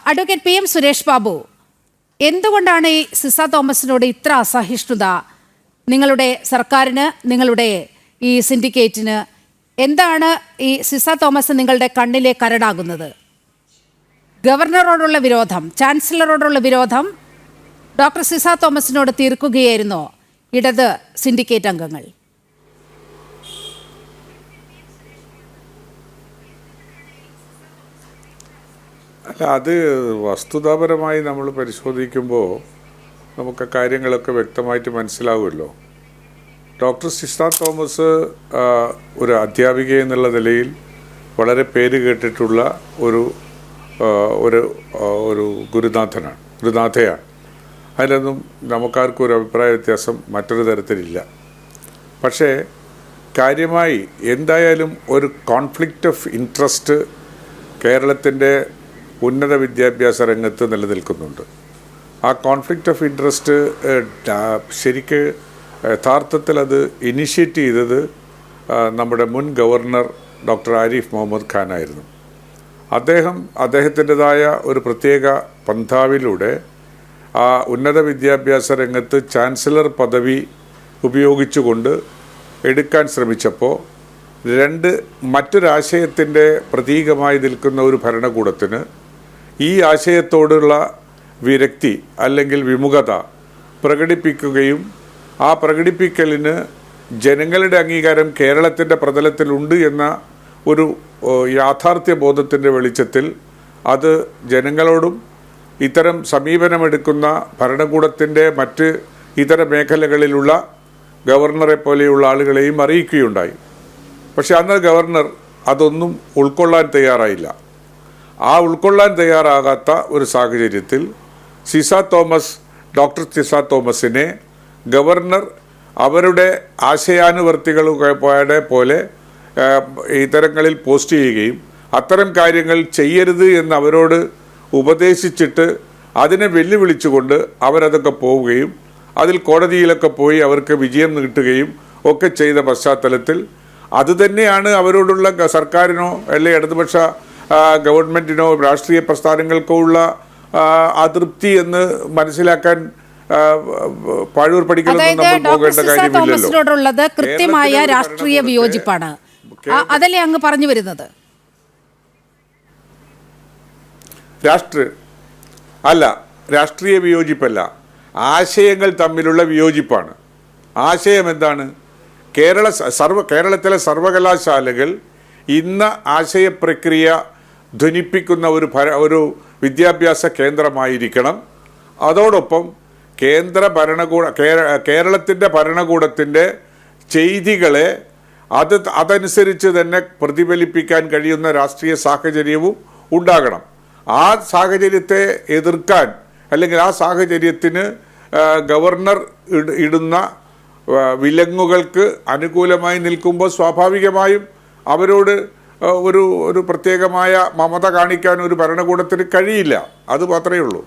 Advocate PM Suresh Babu, എന്തുകൊണ്ടാണ് ഈ സിസ തോമസിനോട് ഇത്ര അസഹിഷ്ണുത നിങ്ങളുടെ സർക്കാരിന്, നിങ്ങളുടെ ഈ സിൻഡിക്കേറ്റിന്? എന്താണ് ഈ സിസ തോമസ് നിങ്ങളുടെ കണ്ണിലെ കരടാകുന്നത്? ഗവർണറോടുള്ള വിരോധം, ചാൻസലറോടുള്ള വിരോധം ഡോക്ടർ സിസ തോമസിനോട് തീർക്കുകയായിരുന്നോ ഇടത് സിൻഡിക്കേറ്റ് അംഗങ്ങൾ? അല്ല, അത് വസ്തുതാപരമായി നമ്മൾ പരിശോധിക്കുമ്പോൾ നമുക്ക് കാര്യങ്ങളൊക്കെ വ്യക്തമായിട്ട് മനസ്സിലാവുമല്ലോ. ഡോക്ടർ സിസ തോമസ് ഒരു അധ്യാപിക എന്നുള്ള നിലയിൽ വളരെ പേര് കേട്ടിട്ടുള്ള ഒരു ഒരു ഒരു ഗുരുനാഥയാണ്. അതിലൊന്നും നമുക്കാർക്കും ഒരു അഭിപ്രായ വ്യത്യാസം മറ്റൊരു തരത്തിലില്ല. പക്ഷേ കാര്യമായി എന്തായാലും ഒരു കോൺഫ്ലിക്റ്റ് ഓഫ് ഇൻട്രസ്റ്റ് കേരളത്തിൻ്റെ ഉന്നത വിദ്യാഭ്യാസ രംഗത്ത് നിലനിൽക്കുന്നുണ്ട്. ആ കോൺഫ്ലിക്റ്റ് ഓഫ് ഇൻട്രസ്റ്റ് ശരിക്ക് യഥാർത്ഥത്തിൽ അത് ഇനിഷ്യേറ്റ് ചെയ്തത് നമ്മുടെ മുൻ ഗവർണർ ഡോക്ടർ ആരിഫ് മുഹമ്മദ് ഖാനായിരുന്നു. അദ്ദേഹത്തിൻ്റെതായ ഒരു പ്രത്യേക പന്ഥാവിലൂടെ ആ ഉന്നത വിദ്യാഭ്യാസ രംഗത്ത് ചാൻസലർ പദവി ഉപയോഗിച്ചുകൊണ്ട് എടുക്കാൻ ശ്രമിച്ചപ്പോൾ മറ്റൊരാശയത്തിൻ്റെ പ്രതീകമായി നിൽക്കുന്ന ഒരു ഭരണകൂടത്തിന് ഈ ആശയത്തോടുള്ള വിരക്തി അല്ലെങ്കിൽ വിമുഖത പ്രകടിപ്പിക്കുകയും ആ പ്രകടിപ്പിക്കലിന് ജനങ്ങളുടെ അംഗീകാരം കേരളത്തിൻ്റെ പ്രതലത്തിലുണ്ട് എന്ന ഒരു യാഥാർത്ഥ്യ ബോധത്തിൻ്റെ വെളിച്ചത്തിൽ അത് ജനങ്ങളോടും ഇത്തരം സമീപനമെടുക്കുന്ന ഭരണകൂടത്തിൻ്റെ മറ്റ് ഇതര മേഖലകളിലുള്ള ഗവർണറെ പോലെയുള്ള ആളുകളെയും അറിയിക്കുകയുണ്ടായി. പക്ഷെ അന്ന് ഗവർണർ അതൊന്നും ഉൾക്കൊള്ളാൻ തയ്യാറായില്ല. ആ ഉൾക്കൊള്ളാൻ തയ്യാറാകാത്ത ഒരു സാഹചര്യത്തിൽ ഡോക്ടർ സിസ തോമസിനെ ഗവർണർ അവരുടെ ആശയാനുവർത്തികളുടെ പോലെ ഇത്തരങ്ങളിൽ പോസ്റ്റ് ചെയ്യുകയും അത്തരം കാര്യങ്ങൾ ചെയ്യരുത് എന്ന് അവരോട് ഉപദേശിച്ചിട്ട് അതിനെ വെല്ലുവിളിച്ചുകൊണ്ട് അവരതൊക്കെ പോവുകയും അതിൽ കോടതിയിലൊക്കെ പോയി അവർക്ക് വിജയം കിട്ടുകയും ഒക്കെ ചെയ്ത പശ്ചാത്തലത്തിൽ അതുതന്നെയാണ് അവരോടുള്ള സർക്കാരിനോ അല്ലെങ്കിൽ ഇടതുപക്ഷ ഗവൺമെൻറ്റിനോ രാഷ്ട്രീയ പ്രസ്ഥാനങ്ങൾക്കോ ഉള്ള അതൃപ്തി എന്ന് മനസ്സിലാക്കാൻ പഴൂർ പഠിക്കലൊന്നും പോകേണ്ട കാര്യമില്ലല്ലോ. കൃത്യമായ രാഷ്ട്രീയ വിയോജിപ്പാണ്, അതല്ലേ അങ്ങ് പറഞ്ഞു വരുന്നത്? രാഷ്ട്രീയ വിയോജിപ്പല്ല, ആശയങ്ങൾ തമ്മിലുള്ള വിയോജിപ്പാണ്. ആശയം എന്താണ്? കേരളത്തിലെ സർവകലാശാലകൾ ഇന്ന് ആശയപ്രക്രിയ ധ്വനിപ്പിക്കുന്ന ഒരു വിദ്യാഭ്യാസ കേന്ദ്രമായിരിക്കണം. അതോടൊപ്പം കേരളത്തിൻ്റെ ഭരണകൂടത്തിൻ്റെ ചെയ്തികളെ അതനുസരിച്ച് തന്നെ പ്രതിഫലിപ്പിക്കാൻ കഴിയുന്ന രാഷ്ട്രീയ സാഹചര്യവും ഉണ്ടാകണം. ആ സാഹചര്യത്തെ എതിർക്കാൻ അല്ലെങ്കിൽ ആ സാഹചര്യത്തിന് ഗവർണർ ഇടുന്ന വിലങ്ങുകൾക്ക് അനുകൂലമായി നിൽക്കുമ്പോൾ സ്വാഭാവികമായും അവരോട് ഒരു പ്രത്യേകമായ മമത കാണിക്കാൻ ഒരു ഭരണകൂടത്തിന് കഴിയില്ല. അത് മാത്രമേ ഉള്ളൂ.